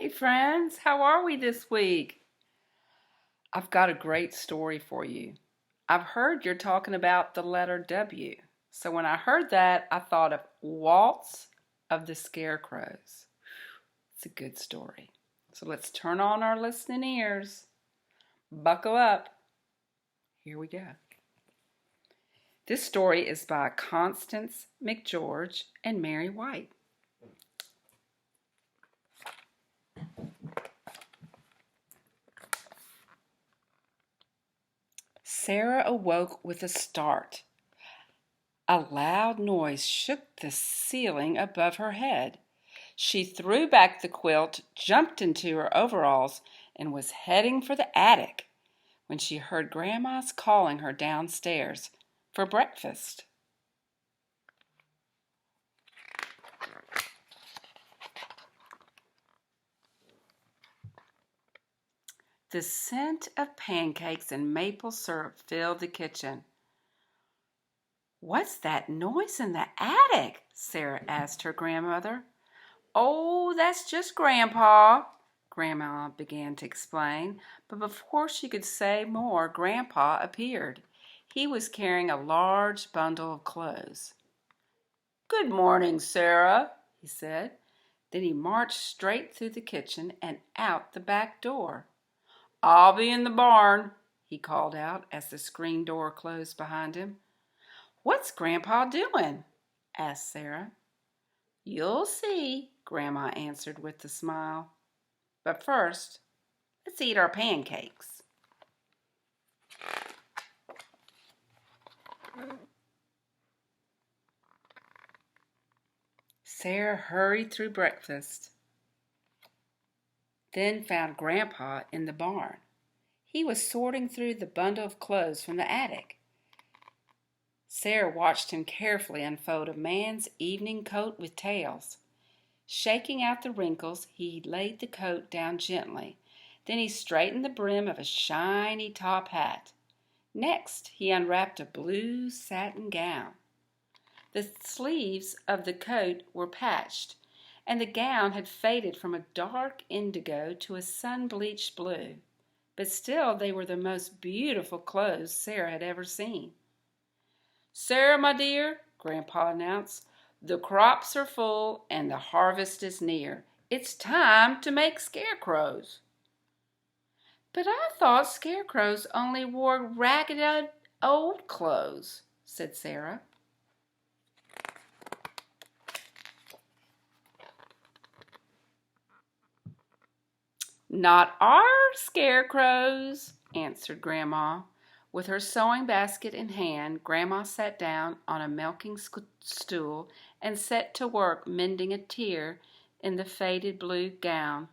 Hey friends, how are we this week? I've got a great story for you. I've heard you're talking about the letter W. So when I heard that, I thought of Waltz of the Scarecrows. It's a good story. So let's turn on our listening ears. Buckle up. Here we go. This story is by Constance McGeorge and Mary White. Sarah awoke with a start. A loud noise shook the ceiling above her head. She threw back the quilt, jumped into her overalls, and was heading for the attic when she heard Grandma's calling her downstairs for breakfast. The scent of pancakes and maple syrup filled the kitchen. "What's that noise in the attic?" Sarah asked her grandmother. "Oh, that's just Grandpa," Grandma began to explain, but before she could say more, Grandpa appeared. He was carrying a large bundle of clothes. "Good morning, Sarah," he said. Then he marched straight through the kitchen and out the back door. "I'll be in the barn," he called out as the screen door closed behind him. "What's Grandpa doing?" asked Sarah. "You'll see," Grandma answered with a smile. "But first, let's eat our pancakes." Sarah hurried through breakfast, then found Grandpa in the barn. He was sorting through the bundle of clothes from the attic. Sarah watched him carefully unfold a man's evening coat with tails. Shaking out the wrinkles, he laid the coat down gently. Then he straightened the brim of a shiny top hat. Next, he unwrapped a blue satin gown. The sleeves of the coat were patched, and the gown had faded from a dark indigo to a sun-bleached blue. But still they were the most beautiful clothes Sarah had ever seen. "Sarah, my dear," Grandpa announced, "the crops are full and the harvest is near. It's time to make scarecrows." "But I thought scarecrows only wore ragged old clothes," said Sarah. "Not our scarecrows," answered Grandma. With her sewing basket in hand, Grandma sat down on a milking stool and set to work mending a tear in the faded blue gown.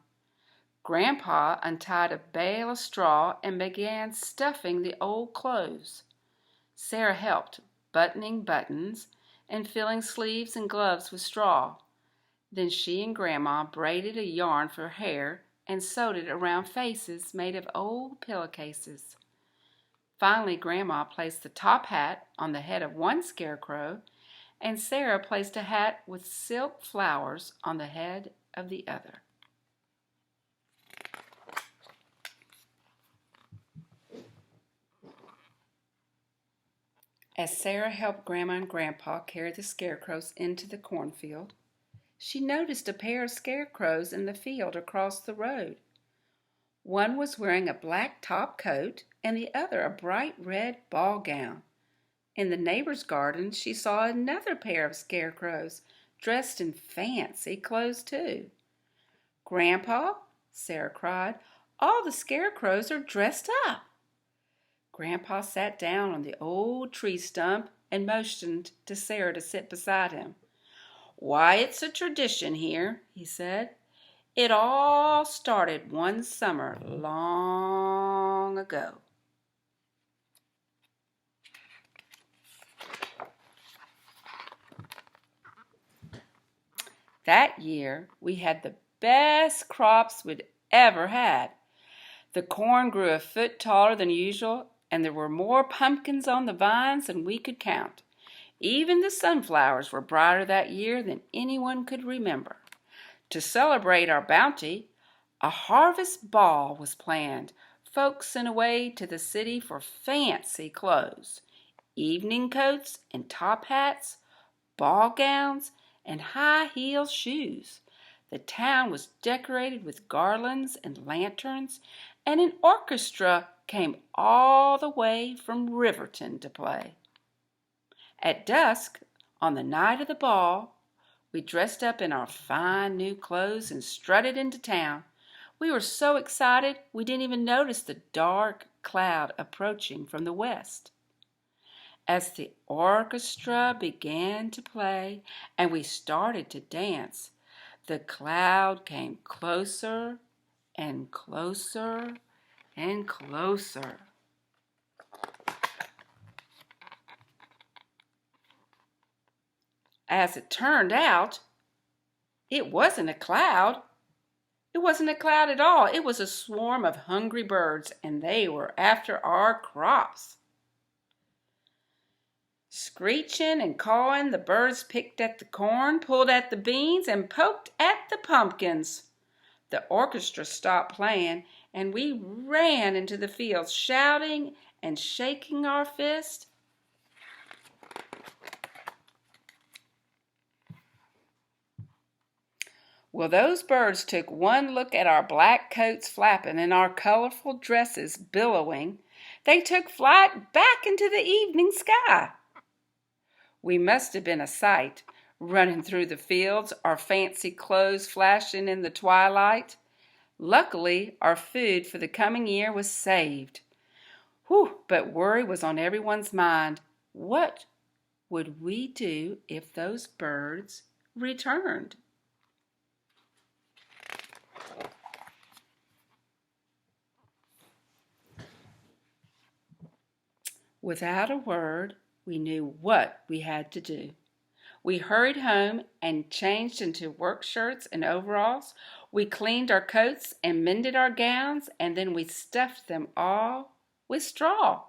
Grandpa untied a bale of straw and began stuffing the old clothes. Sarah helped, buttoning buttons and filling sleeves and gloves with straw. Then she and Grandma braided a yarn for hair and sewed it around faces made of old pillowcases. Finally, Grandma placed the top hat on the head of one scarecrow, and Sarah placed a hat with silk flowers on the head of the other. As Sarah helped Grandma and Grandpa carry the scarecrows into the cornfield, she noticed a pair of scarecrows in the field across the road. One was wearing a black top coat and the other a bright red ball gown. In the neighbor's garden she saw another pair of scarecrows dressed in fancy clothes too. "Grandpa," Sarah cried, "all the scarecrows are dressed up." Grandpa sat down on the old tree stump and motioned to Sarah to sit beside him. "Why, it's a tradition here," he said. "It all started one summer long ago." That year, we had the best crops we'd ever had. The corn grew a foot taller than usual, and there were more pumpkins on the vines than we could count. Even the sunflowers were brighter that year than anyone could remember. To celebrate our bounty, A harvest ball was planned. Folks sent away to the city for fancy clothes, evening coats and top hats, ball gowns, and high-heeled shoes. The town was decorated with garlands and lanterns, and an orchestra came all the way from Riverton to play. At dusk, on the night of the ball, we dressed up in our fine new clothes and strutted into town. We were so excited we didn't even notice the dark cloud approaching from the west. As the orchestra began to play and we started to dance, the cloud came closer and closer and closer. As it turned out, it wasn't a cloud. It wasn't a cloud at all. It was a swarm of hungry birds, and they were after our crops. Screeching and cawing, the birds picked at the corn, pulled at the beans, and poked at the pumpkins. The orchestra stopped playing, and we ran into the fields, shouting and shaking our fists. Well, those birds took one look at our black coats flapping and our colorful dresses billowing. They took flight back into the evening sky. We must have been a sight, running through the fields, our fancy clothes flashing in the twilight. Luckily, our food for the coming year was saved. But worry was on everyone's mind. What would we do if those birds returned? Without a word, we knew what we had to do. We hurried home and changed into work shirts and overalls. We cleaned our coats and mended our gowns, and then we stuffed them all with straw.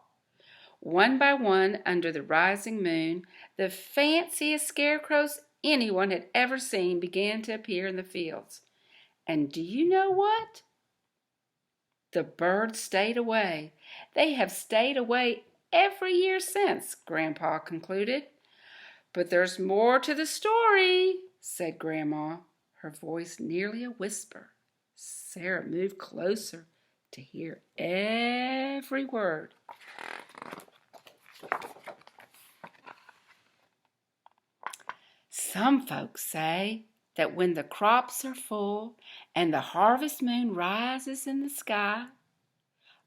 One by one, under the rising moon, the fanciest scarecrows anyone had ever seen began to appear in the fields. And do you know what? The birds stayed away. They have stayed away every year since, Grandpa concluded. But there's more to the story, said Grandma, her voice nearly a whisper. Sarah moved closer to hear every word. Some folks say that when the crops are full and the harvest moon rises in the sky,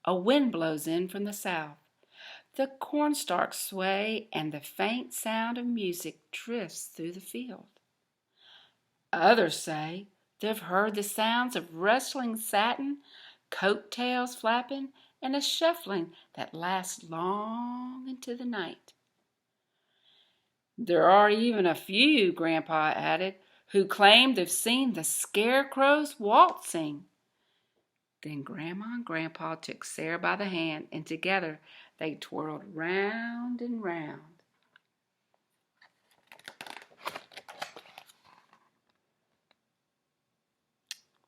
a wind blows in from the south. The cornstalks sway and the faint sound of music drifts through the field. Others say they've heard the sounds of rustling satin, coat-tails flapping, and a shuffling that lasts long into the night. There are even a few, Grandpa added, who claim they've seen the Scarecrows waltzing. Then Grandma and Grandpa took Sarah by the hand, and together they twirled round and round.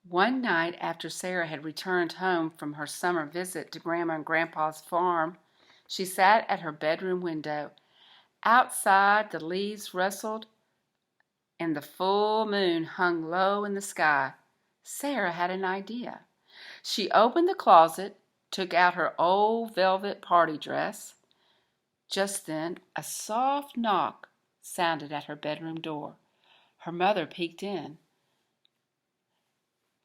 One night after Sarah had returned home from her summer visit to Grandma and Grandpa's farm, she sat at her bedroom window. Outside, the leaves rustled and the full moon hung low in the sky. Sarah had an idea. She opened the closet, took out her old velvet party dress. Just then, a soft knock sounded at her bedroom door. Her mother peeked in.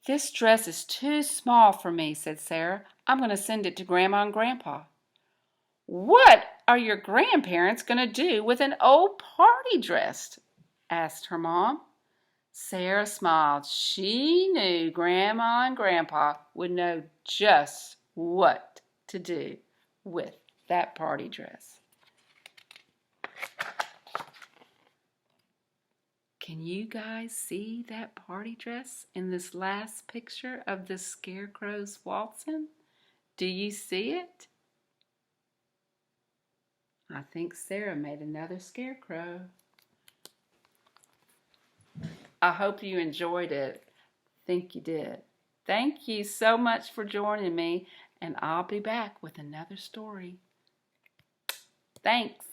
"This dress is too small for me," said Sarah. "I'm going to send it to Grandma and Grandpa." "What are your grandparents going to do with an old party dress?" asked her mom. Sarah smiled. She knew Grandma and Grandpa would know just what to do with that party dress. Can you guys see that party dress in this last picture of the Scarecrows waltzing? Do you see it? I think Sarah made another scarecrow. I hope you enjoyed it. I think you did. Thank you so much for joining me, and I'll be back with another story. Thanks.